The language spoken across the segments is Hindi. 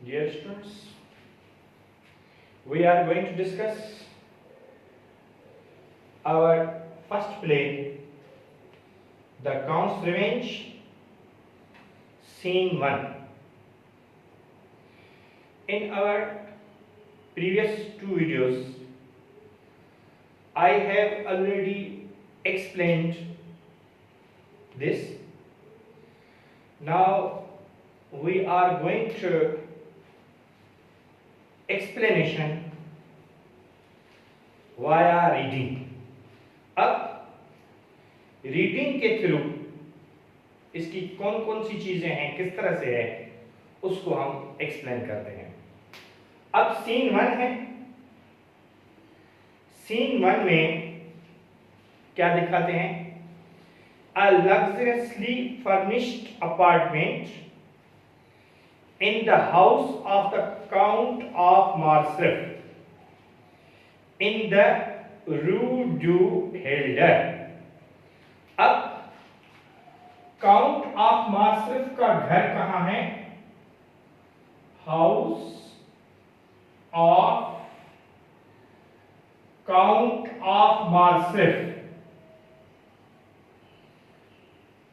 Dear students, we are going to discuss our first play, The Count's Revenge, Scene 1. In our previous two videos, I have already explained this. Now we are going to explanation via reading. अब रीडिंग के थ्रू इसकी कौन कौन सी चीजें हैं, किस तरह से है, उसको हम एक्सप्लेन करते हैं। अब सीन 1 है। सीन 1 में क्या दिखाते हैं? A luxuriously furnished apartment in the house of the Count of Marsrif in the Rue du Helder। अब काउंट ऑफ मार्सरिफ का घर कहां है? House of count of Morcerf.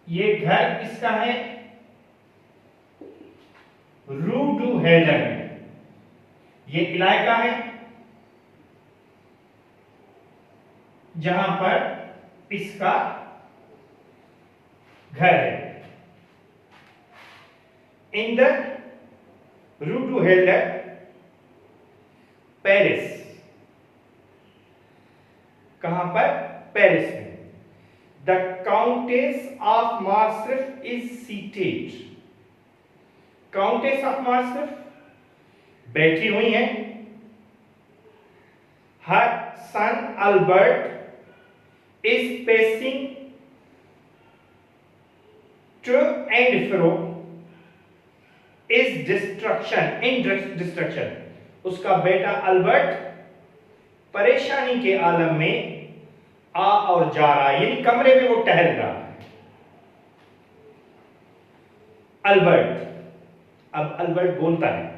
ये घर किसका है? रू डू हेल्डर में। ये इलाका है जहां पर इसका घर है। In the rue du Helder, Paris. कहां पर? पेरिस में। The countess of Morcerf is seated. Countess of Morcerf बैठी हुई हैं। Her son Albert is pacing to and fro in destruction. उसका बेटा अल्बर्ट परेशानी के आलम में आ और जा रहा है, यानी कमरे में वो टहल रहा है। अल्बर्ट, अब अल्बर्ट बोलता है,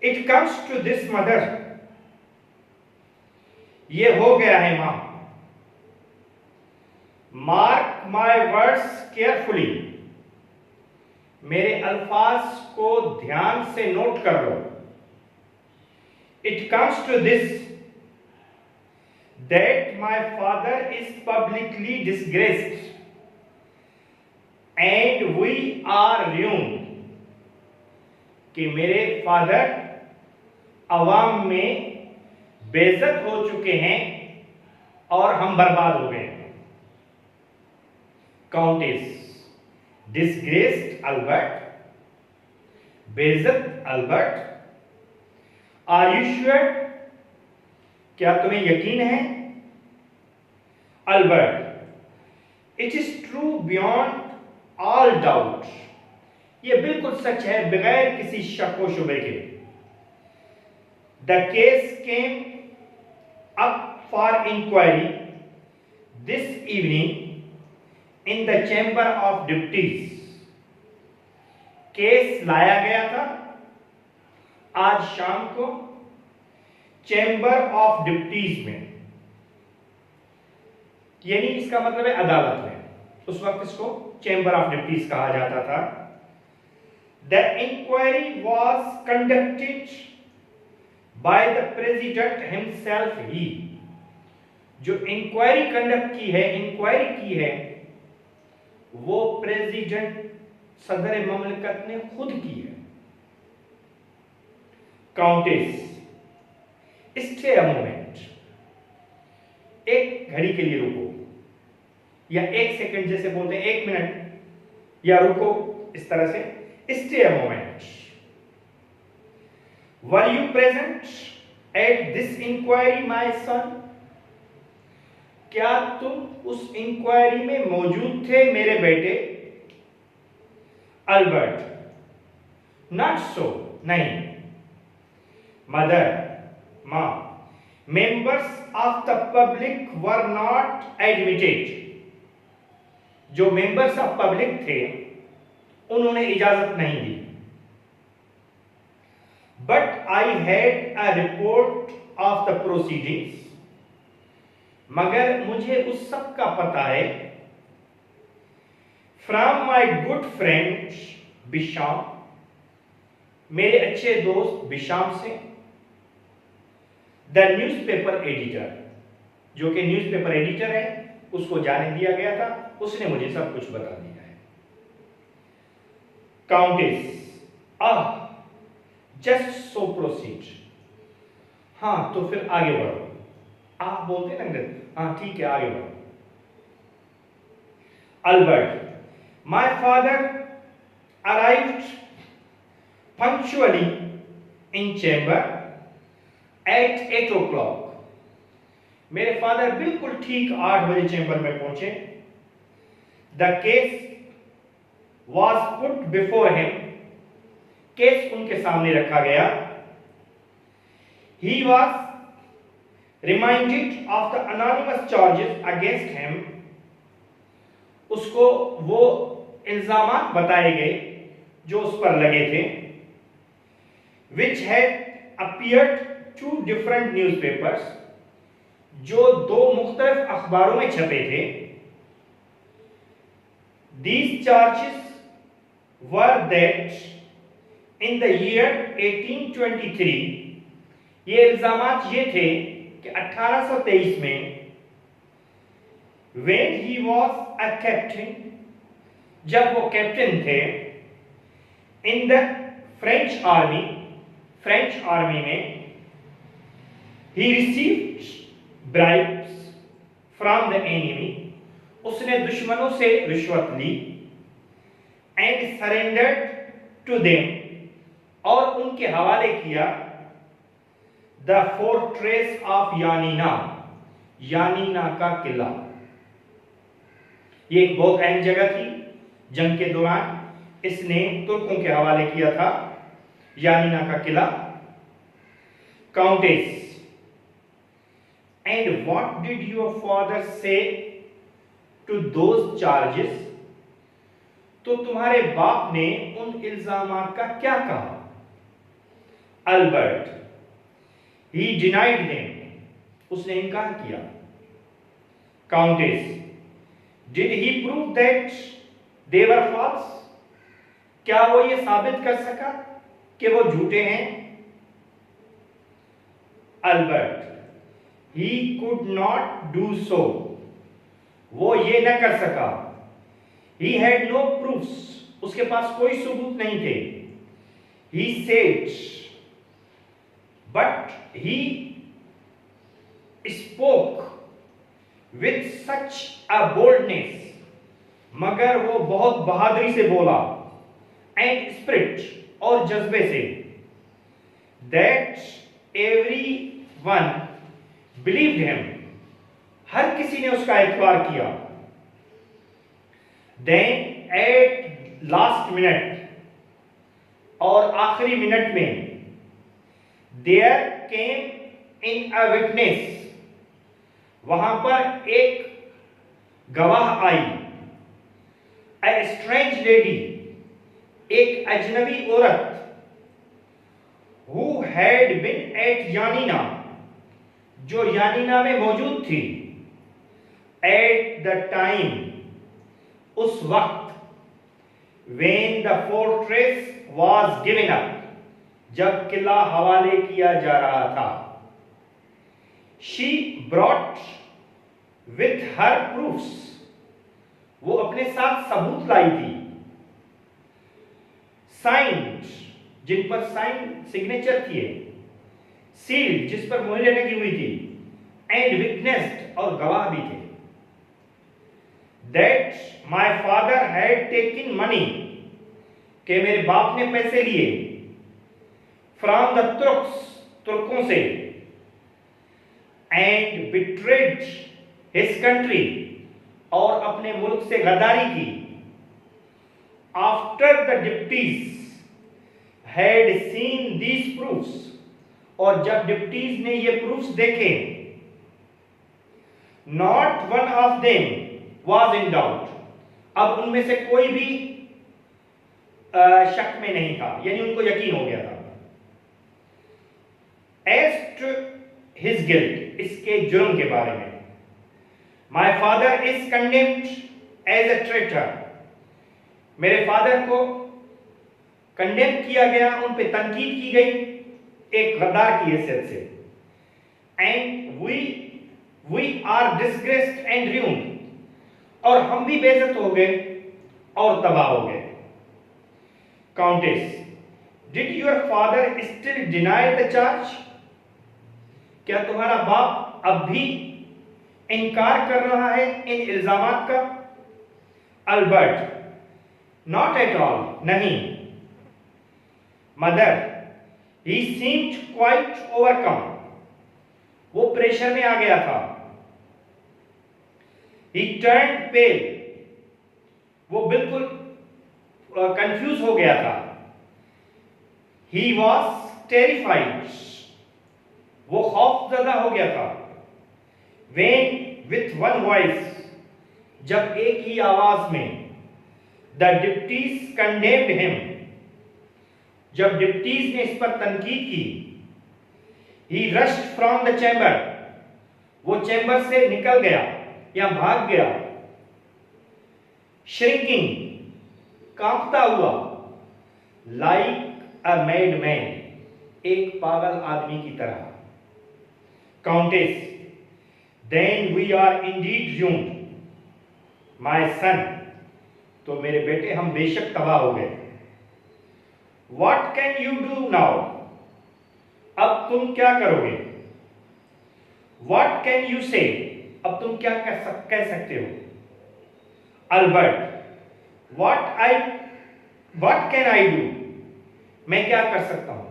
it comes to this mother, ये हो गया है मां। मार्क माय वर्ड्स केयरफुली, मेरे अल्फाज को ध्यान से नोट कर लो। It comes to this that my father is publicly disgraced and we are ruined, कि मेरे फादर अवाम में बेइज्जत हो चुके हैं और हम बर्बाद हो गए हैं। काउंटेस, डिसग्रेस्ड अल्बर्ट, बेइज्जत अल्बर्ट। आर यू श्योर, क्या तुम्हें यकीन है? Albert, it is true beyond all doubt, ये बिल्कुल सच है बगैर किसी शक व शुबे के। The case came up for inquiry this evening in the chamber of deputies. Case लाया गया था आज शाम को चैम्बर ऑफ डिप्टीज में, यानी इसका मतलब है अदालत में। उस वक्त इसको चैम्बर ऑफ डिप्टीज कहा जाता था। The inquiry was conducted by the president himself, he, जो इंक्वायरी कंडक्ट की है, इंक्वायरी की है, वो प्रेसिडेंट सदर ममलकत ने खुद की है। काउंटेस, स्टे अ मोमेंट, एक घड़ी के लिए रुको, या एक सेकंड जैसे बोलते हैं, एक मिनट, या रुको, इस तरह से। Stay a moment. Were you present at this inquiry, my son? क्या तुम उस इंक्वायरी में मौजूद थे मेरे बेटे? अल्बर्ट, नॉट सो, नहीं। मदर, मां, members of the public were not admitted, जो मेंबर्स ऑफ पब्लिक थे उन्होंने इजाजत नहीं दी। but I had a report of the proceedings, मगर मुझे उस सब का पता है, from my good friend Besham, मेरे अच्छे दोस्त बिशाम से, the newspaper editor, जो कि न्यूज़पेपर एडिटर है, उसको जाने दिया गया था, उसने मुझे सब कुछ बता दिया है। काउंटेस, जस्ट सो प्रोसीड, हाँ तो फिर आगे बढ़ो। बोलते हैं ना, हाँ ठीक है आगे बढ़ो। Albert, my father arrived punctually in chamber at 8 o'clock, मेरे फादर बिल्कुल ठीक 8 बजे चैम्बर में पहुंचे। The case was put before him, case उनके सामने रखा गया। He was reminded of the anonymous charges against him, उसको वो इल्जामात बताए गए जो उस पर लगे थे। Which had appeared to different newspapers, जो 2 मुख्तलिफ अखबारों में छपे थे। These charges were that in the year 1823, ये इल्जामात ये थे कि 1823 में when he was a captain, जब वो कैप्टन थे, in the French army, French army में, he received bribes from the enemy, उसने दुश्मनों से रिश्वत ली, and surrendered to them, और उनके हवाले किया the fortress of यानीना, यानीना का किला। ये एक बहुत अहम जगह थी, जंग के दौरान इसने तुर्कों के हवाले किया था यानीना का किला। Countess, and what did your father say to those charges, तो तुम्हारे बाप ने उन इल्जामात का क्या कहा? अल्बर्ट, he denied them, उसने इनकार किया। Countess, did he prove that they were false, क्या वो ये साबित कर सका कि वो झूठे हैं? Albert, he could not do so, वो ये न कर सका। he had no proofs, उसके पास कोई सबूत नहीं थे। he said, but he spoke with such a boldness, मगर वो बहुत बहादुरी से बोला, and spirit, और जज्बे से, that everyone believed him, हर किसी ने उसका एतबार किया। Then at last minute, और आखिरी मिनट में, there came in a witness, वहां पर एक गवाह आई, a strange lady, एक अजनबी औरत, who had been at यानीना, जो यानीना में मौजूद थी, at the time, उस वक्त, when the fortress was given up, जब किला हवाले किया जा रहा था। she brought with her proofs, वो अपने साथ सबूत लाई थी। signed, जिन पर साइन सिग्नेचर थी, सील्ड, जिस पर मोहरें लगी हुई थी, एंड विटनेस्ड, और गवाह भी थे। that my father had taken money, कि मेरे बाप ने पैसे लिए, from the Turks, तुर्कों से, and betrayed his country, और अपने मुल्क से गद्दारी की, after the deputies had seen these proofs, और जब डिप्टीज ने ये प्रूफ्स देखे, not one of them was in doubt, अब उनमें से कोई भी शक में नहीं था, यानी उनको यकीन हो गया था। एज टू हिज गिल्ट, इसके जुर्म के बारे में। My father is condemned as a traitor, मेरे फादर को कंडेम किया गया, उन पे तनकीद की गई एक गद्दार की हैसियत से। And we are disgraced and ruined, और हम भी बेइज्जत हो गए और तबाह हो गए। Countess, did your father still deny the charge, क्या तुम्हारा बाप अब भी इनकार कर रहा है इन इल्जामात का? अल्बर्ट, नॉट एट ऑल, नहीं। मदर, ही सीम्ड क्वाइट ओवरकम, वो प्रेशर में आ गया था। ही टर्न्ड पेल, वो बिल्कुल कंफ्यूज हो गया था। ही वॉज टेरिफाइड, वो खौफजदा हो गया था। वेन विथ वन वॉइस, जब एक ही आवाज में, द डिप्टीज कंडेम्ड हिम, जब डिप्टीज ने इस पर तनकीद की। He rushed from the chamber, वो चैम्बर से निकल गया या भाग गया। श्रिंकिंग, कांपता हुआ। लाइक अ मैड मैन, एक पागल आदमी की तरह। Countess, then we are indeed ruined, my son, तो मेरे बेटे हम बेशक तबाह हो गए। What can you do now, अब तुम क्या करोगे? What can you say, अब तुम क्या कह सकते हो? Albert, what can I do, मैं क्या कर सकता हूं?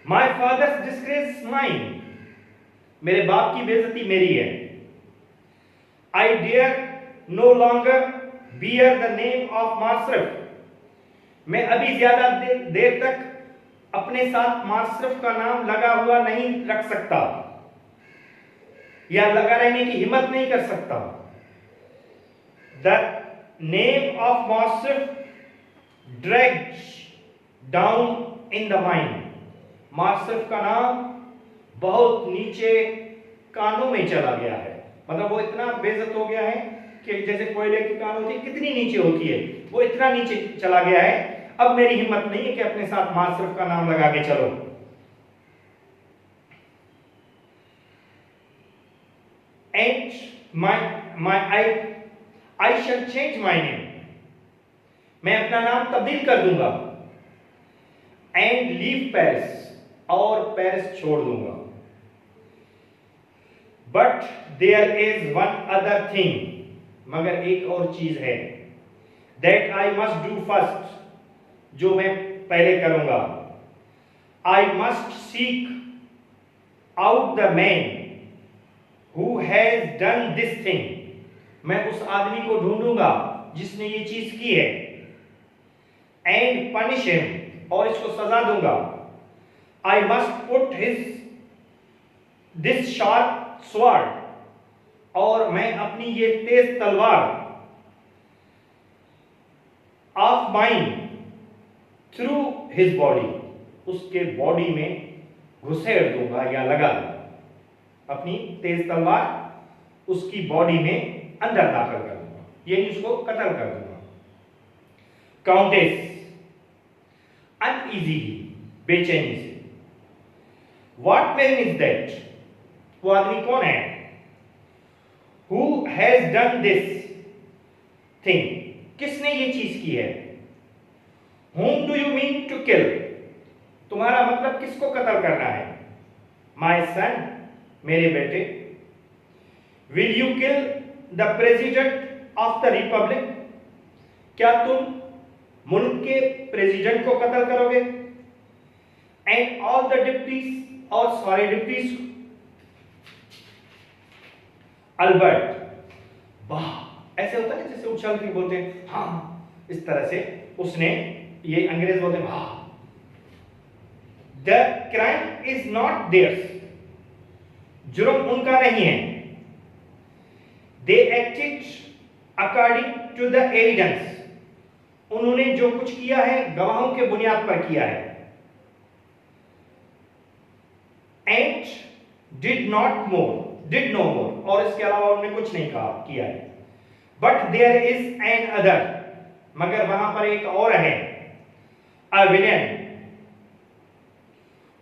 My father's disgrace is mine, मेरे बाप की बेइज्जती मेरी है। I dare no longer bear the name of मासरफ, मैं अभी ज्यादा देर तक अपने साथ मासरफ का नाम लगा हुआ नहीं रख सकता, या लगा रहने की हिम्मत नहीं कर सकता। The name of Morcerf dragged down in the mind, Morcerf का नाम बहुत नीचे कानों में चला गया है। मतलब वो इतना बेइज्जत हो गया है कि जैसे कोयले की कान होती है कितनी नीचे होती है, वो इतना नीचे चला गया है, अब मेरी हिम्मत नहीं है कि अपने साथ मासरफ का नाम लगा के चलो। And I shall change my name, मैं अपना नाम तब्दील कर दूंगा। एंड लीव पेरिस, और पेरिस छोड़ दूंगा। But there is one other thing, मगर एक और चीज है। That I must do first, जो मैं पहले करूंगा। I must seek out the man who has done this thing, मैं उस आदमी को ढूंढूंगा जिसने ये चीज की है। एंड पनिश हिम, और इसको सजा दूंगा। I must put this sharp sword, और मैं अपनी ये तेज तलवार of mind through his body, उसके बॉडी में घुसेड़ दूंगा या लगा दूंगा। अपनी तेज तलवार उसकी बॉडी में अंदर दाखिल कर दूंगा, यानी उसको कत्ल कर दूंगा। काउंटेस, अनईजीली, बेचैनी से। व्हाट मैन इज दैट, वो आदमी कौन है? Who has done this thing, किसने ये चीज की है? Whom do you mean to kill, तुम्हारा मतलब किसको कत्ल करना है? My son, मेरे बेटे। Will you kill the president of the republic, क्या तुम मुल्क के प्रेसिडेंट को कत्ल करोगे? And all the deputies, और सारे डिप्टीज। अल्बर्ट, वाह, ऐसे होता है जैसे उछल के बोलते हैं हाँ, इस तरह से उसने, ये अंग्रेज बोलते हैं वाह। The crime is not theirs, जुर्म उनका नहीं है। They acted according to the evidence, उन्होंने जो कुछ किया है गवाहों के बुनियाद पर किया है। एंड डिड नो मोर, और इसके अलावा उन्होंने कुछ नहीं कहा किया है। But there is another, मगर वहां पर एक और है, a villain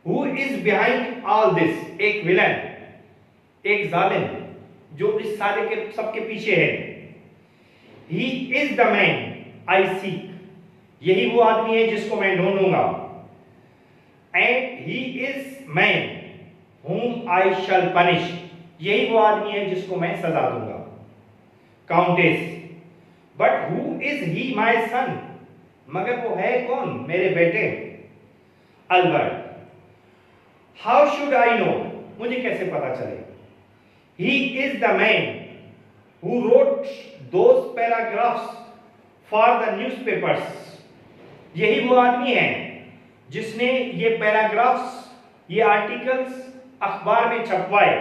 who is behind all this, एक विलन, एक जालिम जो इस सारे के सबके पीछे है। He is the man I seek, यही वो आदमी है जिसको मैं ढूंढूंगा। And he is man whom I shall punish, यही वो आदमी है जिसको मैं सजा दूंगा। Countess, but who is he my son, मगर वो है कौन, मेरे बेटे। Albert, how should I know, मुझे कैसे पता चले। He is the man who wrote those paragraphs for the newspapers, यही वो आदमी है जिसने ये पैराग्राफ्स, ये आर्टिकल्स अखबार में छपवाए।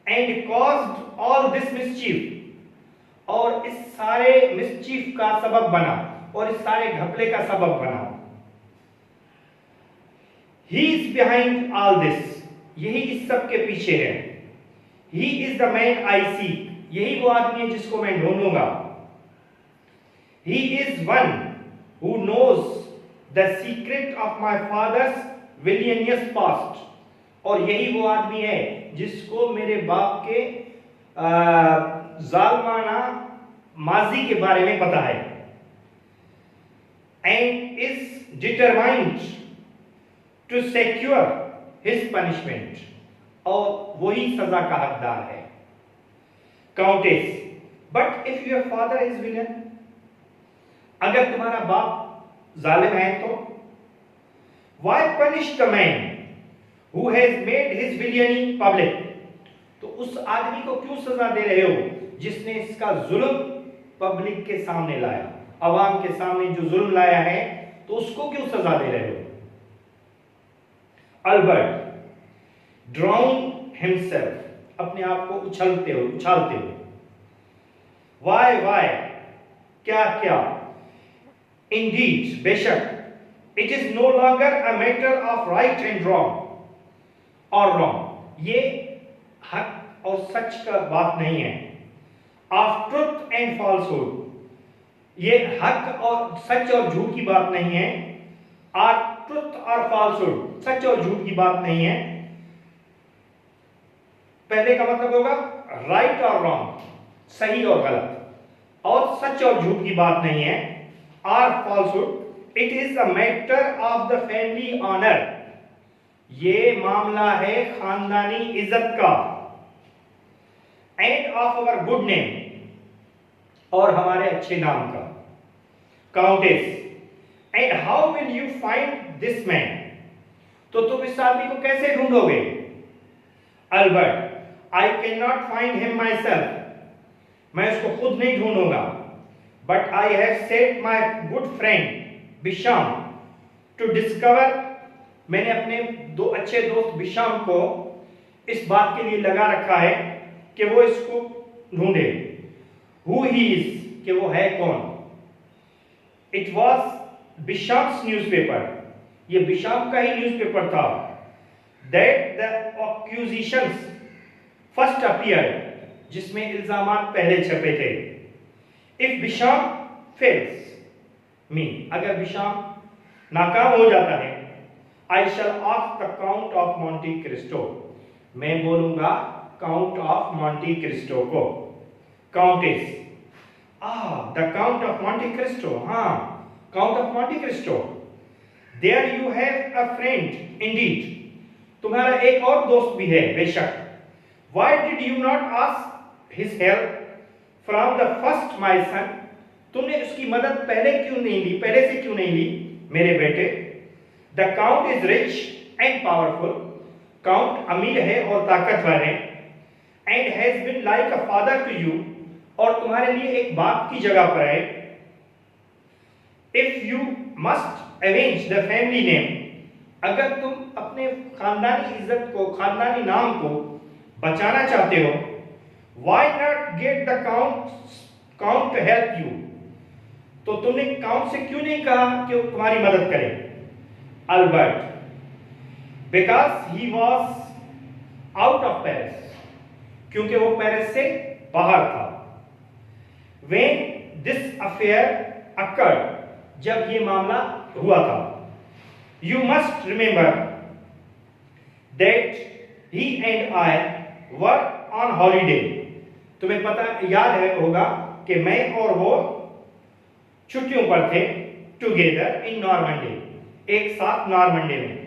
And caused all this mischief, और इस सारे मिसचीफ का सबब बना, और इस सारे घपले का सबब बना। He is behind all this, यही इस सब के पीछे है। He is the man I seek, यही वो आदमी है जिसको मैं ढूंढूंगा। He is one who knows the secret of my father's villainous past, और यही वो आदमी है जिसको मेरे बाप के जालमाना माजी के बारे में पता है। And is determined to secure his punishment, और वही सजा का हकदार है। Countess, but if your father is villain, अगर तुम्हारा बाप जालिम है तो why punish the man who has made his villainy public, तो उस आदमी को क्यों सजा दे रहे हो जिसने इसका जुल्म पब्लिक के सामने लाया, आवाम के सामने जो जुल्म लाया है, तो उसको क्यों सजा दे रहे हो। अल्बर्ट, ड्राउन हिमसेल्फ, अपने आप को उछालते हुए। वाई, क्या, इंडीड, बेशक, it is no longer a matter of right and wrong, और रॉन्ग, ये हक और सच का बात नहीं है। ऑफ ट्रुथ एंड फॉल्सहुड, ये हक और सच और झूठ की बात नहीं है। ऑफ ट्रुथ और फॉल्सहुड, सच और झूठ की बात नहीं है। पहले का मतलब होगा राइट और रॉन्ग, सही और गलत, और सच और झूठ की बात नहीं है। और falsehood, it is a matter of the family honour, ये मामला है खानदानी इज्जत का। And of our good name, और हमारे अच्छे नाम का। Countess, and how will you find this man, तो तुम इस आदमी को कैसे ढूंढोगे। Albert, I cannot find him myself, मैं उसको खुद नहीं ढूंढूंगा। But I have set my good friend Beauchamp to discover, मैंने अपने दो अच्छे दोस्त बिशाम को इस बात के लिए लगा रखा है कि वो इसको ढूंढे। हु ही इज, कि वो है कौन। इट वॉज बिशाम्स न्यूज़पेपर, ये बिशाम का ही न्यूज़पेपर था। That the acquisitions first appear, जिसमें इल्जामात पहले छपे थे। इफ बिशाम फेल्स मी, अगर बिशाम नाकाम हो जाता है, I shall ask the count of Monte Cristo, मैं बोलूंगा काउंट ऑफ मॉन्टी क्रिस्टो को। Countess, the count of Monte Cristo, हाँ, count of Monte Cristo. There you have a friend indeed, तुम्हारा एक और दोस्त भी है बेशक। Why did you not ask his help from the first my son, तुमने उसकी मदद पहले से क्यों नहीं ली मेरे बेटे। The count is rich and powerful, count अमीर है और ताकतवर है। And has been like a father to you, और तुम्हारे लिए एक बाप की जगह पर है। If you must avenge the family name, अगर तुम अपने खानदानी इज्जत को, खानदानी नाम को बचाना चाहते हो, why not get the count help you, तो तुमने काउंट से क्यों नहीं कहा कि वो तुम्हारी मदद करे। Albert, because he was out of Paris, क्योंकि वो पेरिस से बाहर था। व्हेन दिस अफेयर अकर्ड, जब ये मामला हुआ था। You must remember that he and I were on holiday. तुम्हें पता याद है होगा कि मैं और वो छुट्टियों पर थे, टुगेदर इन नॉर्मंडी, एक साथ नॉर्मंडी में।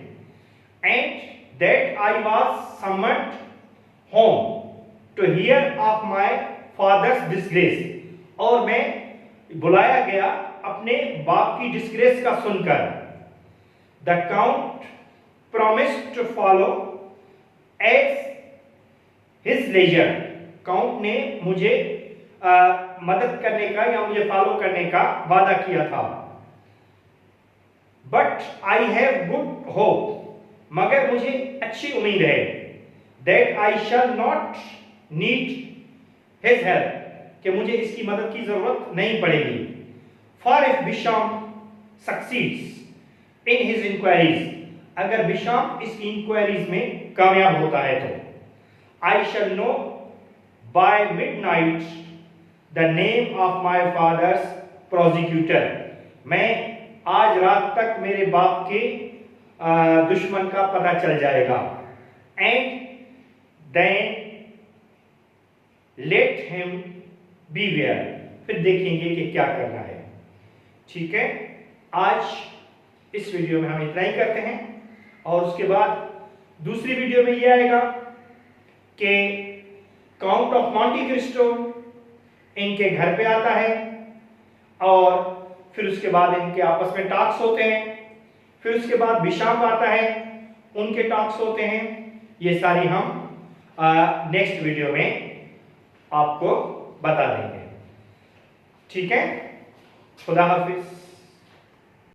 And that I was summoned home to hear of my father's disgrace, और मैं बुलाया गया अपने बाप की डिस्ग्रेस का सुनकर। The count promised to follow as his ledger, count ने मुझे मदद करने का या मुझे फॉलो करने का वादा किया था। But I have good hope, मगर मुझे अच्छी उम्मीद है, that I shall not need his help, कि मुझे इसकी मदद की जरूरत नहीं पड़ेगी। For if Beauchamp succeeds in his inquiries, अगर बिशाम इस इंक्वायरीज में कामयाब होता है तो I shall know by midnight the name of my father's prosecutor, मैं आज रात तक मेरे बाप के दुश्मन का पता चल जाएगा। And then let him beware, फिर देखेंगे कि क्या करना है। ठीक है, आज इस वीडियो में हम इतना ही करते हैं, और उसके बाद दूसरी वीडियो में यह आएगा कि काउंट ऑफ मॉन्टी क्रिस्टो इनके घर पे आता है, और फिर उसके बाद इनके आपस में टॉक्स होते हैं, फिर उसके बाद बिशाम आता है, उनके टॉक्स होते हैं। ये सारी हम नेक्स्ट वीडियो में आपको बता देंगे। ठीक है, खुदा हाफिज।